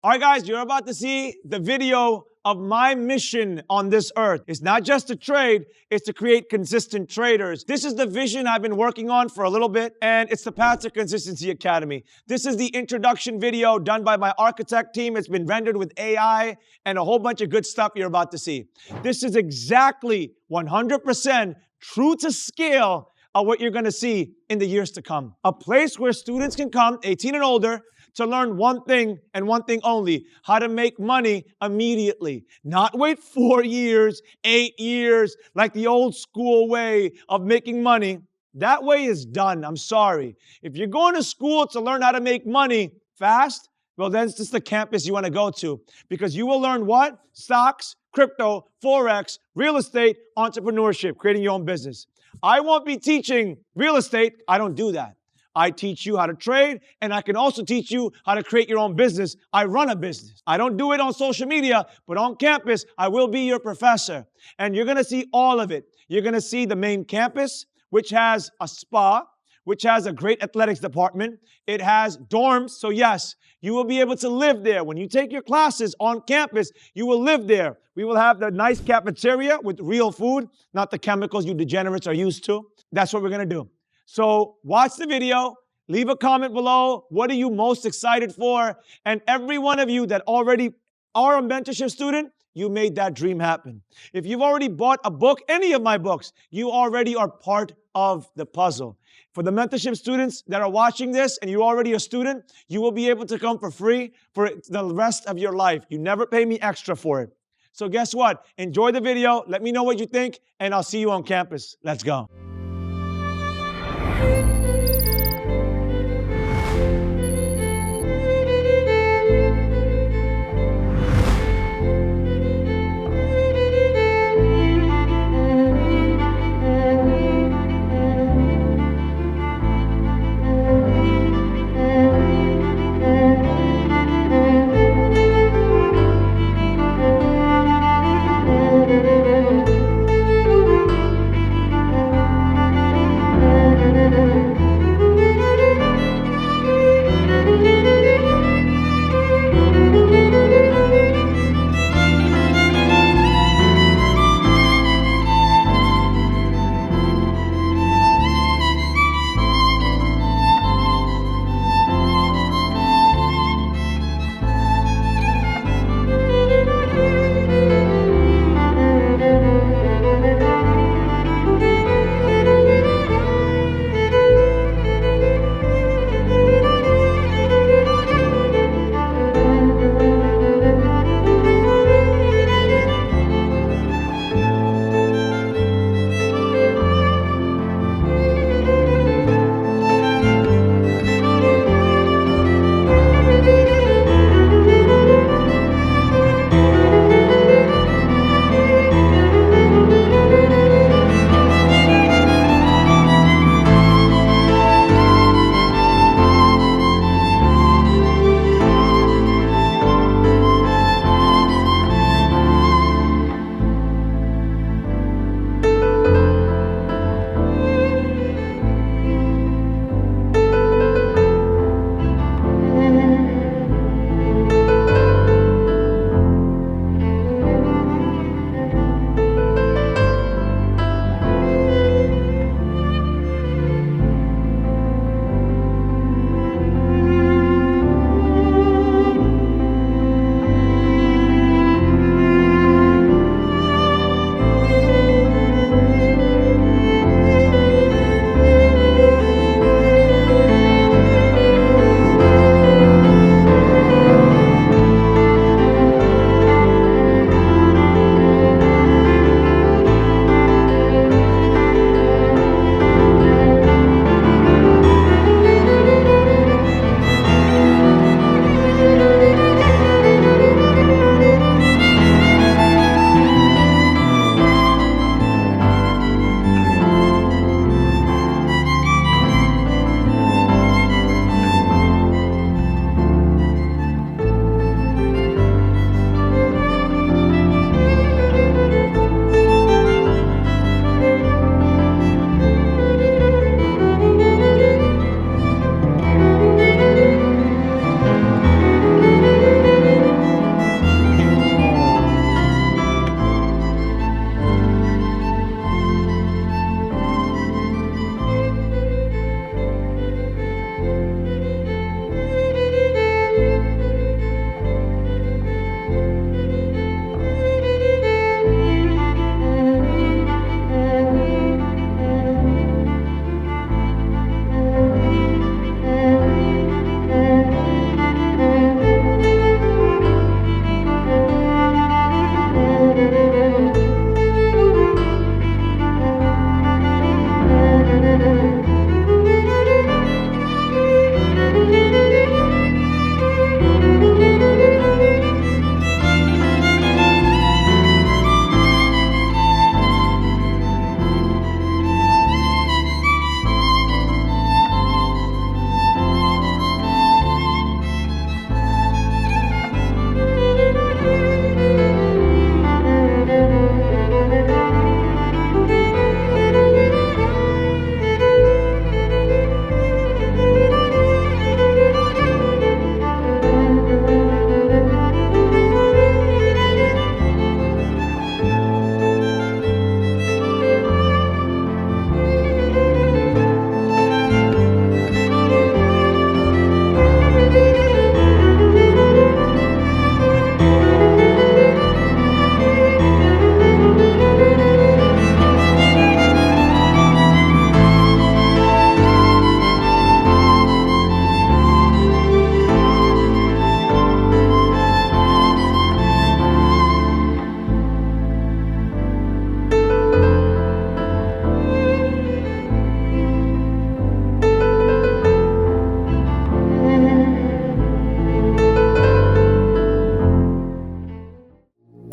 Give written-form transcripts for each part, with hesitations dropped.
All right, guys, you're about to see the video of my mission on this earth. It's not just to trade, it's to create consistent traders. This is the vision I've been working on for a little bit, and it's the Path to Consistency Academy. This is the introduction video done by my architect team. It's been rendered with AI and a whole bunch of good stuff you're about to see. This is exactly 100% true to scale of what you're gonna see in the years to come. A place where students can come, 18 and older, to learn one thing and one thing only: how to make money immediately. Not wait 4 years, 8 years, like the old school way of making money. That way is done. I'm sorry. If you're going to school to learn how to make money fast, well, then it's just the campus you want to go to, because you will learn what? Stocks, crypto, Forex, real estate, entrepreneurship, creating your own business. I won't be teaching real estate. I don't do that. I teach you how to trade, and I can also teach you how to create your own business. I run a business. I don't do it on social media, but on campus, I will be your professor. And you're going to see all of it. You're going to see the main campus, which has a spa, which has a great athletics department. It has dorms, so yes, you will be able to live there. When you take your classes on campus, you will live there. We will have the nice cafeteria with real food, not the chemicals you degenerates are used to. That's what we're going to do. So watch the video, leave a comment below. What are you most excited for? And every one of you that already are a mentorship student, you made that dream happen. If you've already bought a book, any of my books, you already are part of the puzzle. For the mentorship students that are watching this and you're already a student, you will be able to come for free for the rest of your life. You never pay me extra for it. So guess what? Enjoy the video. Let me know what you think, and I'll see you on campus. Let's go.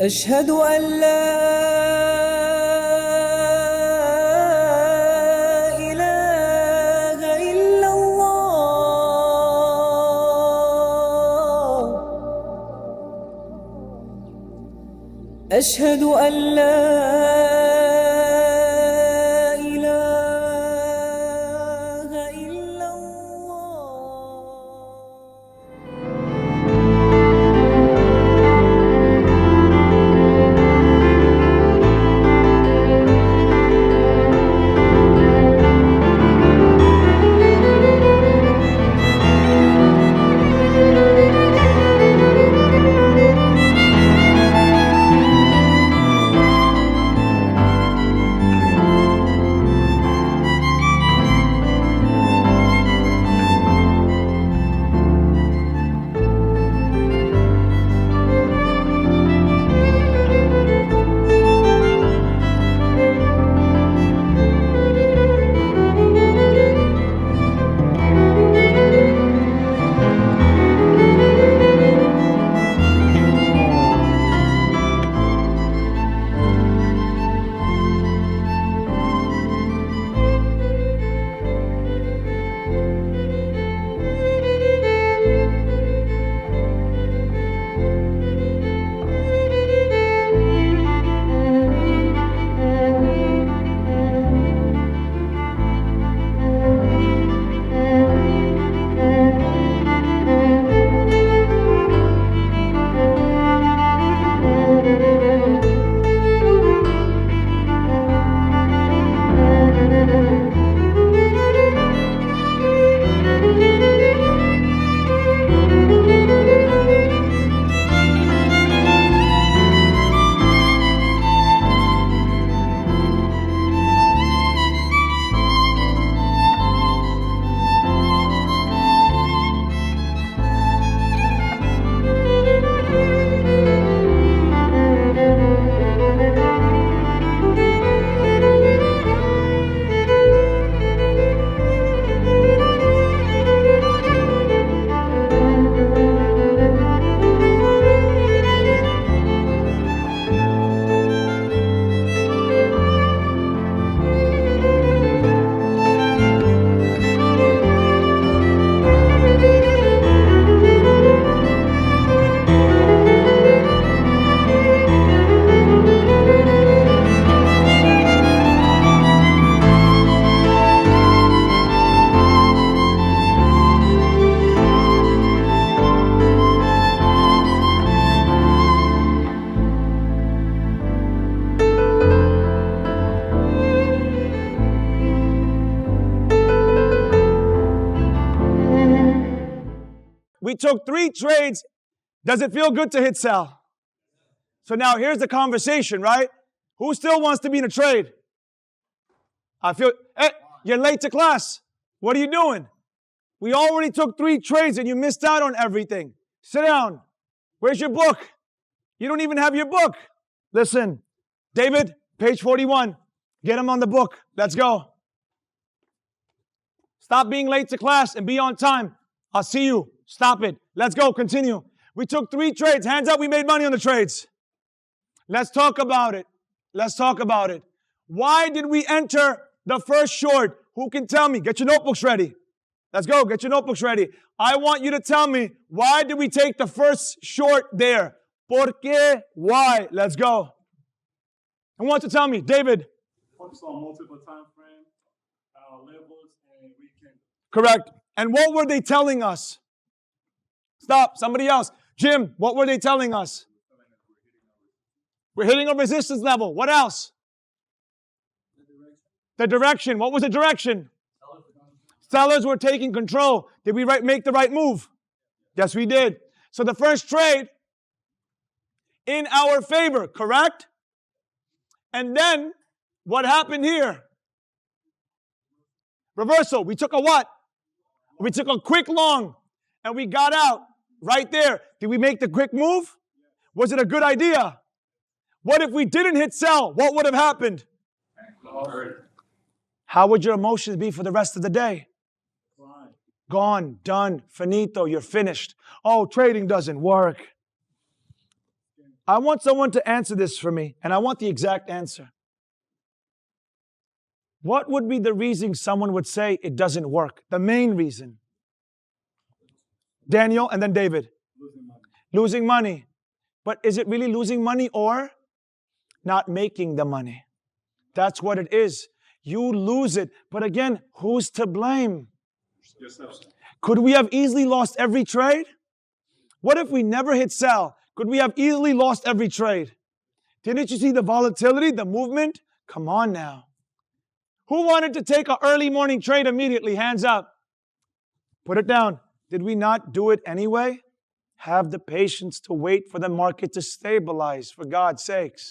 أشهد أن لا إله إلا الله أشهد أن لا إله إلا الله We took 3 trades. Does it feel good to hit sell? So now here's the conversation, right? Who still wants to be in a trade? Hey, you're late to class. What are you doing? We already took 3 trades and you missed out on everything. Sit down. Where's your book? You don't even have your book. Listen, David, page 41. Get him on the book. Let's go. Stop being late to class and be on time. I'll see you. Stop it. Let's go. Continue. We took 3 trades. Hands up. We made money on the trades. Let's talk about it. Let's talk about it. Why did we enter the first short? Who can tell me? Get your notebooks ready. Let's go. Get your notebooks ready. I want you to tell me, why did we take the first short there? ¿Por qué? Why? Let's go. I want you to tell me, David. Focus on multiple time frame, levels, and weekend. Correct. And what were they telling us? Stop. Somebody else. Jim, what were they telling us? We're hitting a resistance level. What else? The direction. What was the direction? Sellers were taking control. Did we make the right move? Yes, we did. So the first trade in our favor, correct? And then what happened here? Reversal. We took a what? We took a quick long and we got out right there. Did we make the quick move? Was it a good idea? What if we didn't hit sell? What would have happened? How would your emotions be for the rest of the day? Gone, done, finito, you're finished. Oh, trading doesn't work. I want someone to answer this for me, and I want the exact answer. What would be the reason someone would say it doesn't work? The main reason. Daniel, and then David. Losing money. Losing money. But is it really losing money or not making the money? That's what it is. You lose it. But again, who's to blame? Yourself. Could we have easily lost every trade? What if we never hit sell? Could we have easily lost every trade? Didn't you see the volatility, the movement? Come on now. Who wanted to take an early morning trade immediately? Hands up. Put it down. Did we not do it anyway? Have the patience to wait for the market to stabilize, for God's sakes.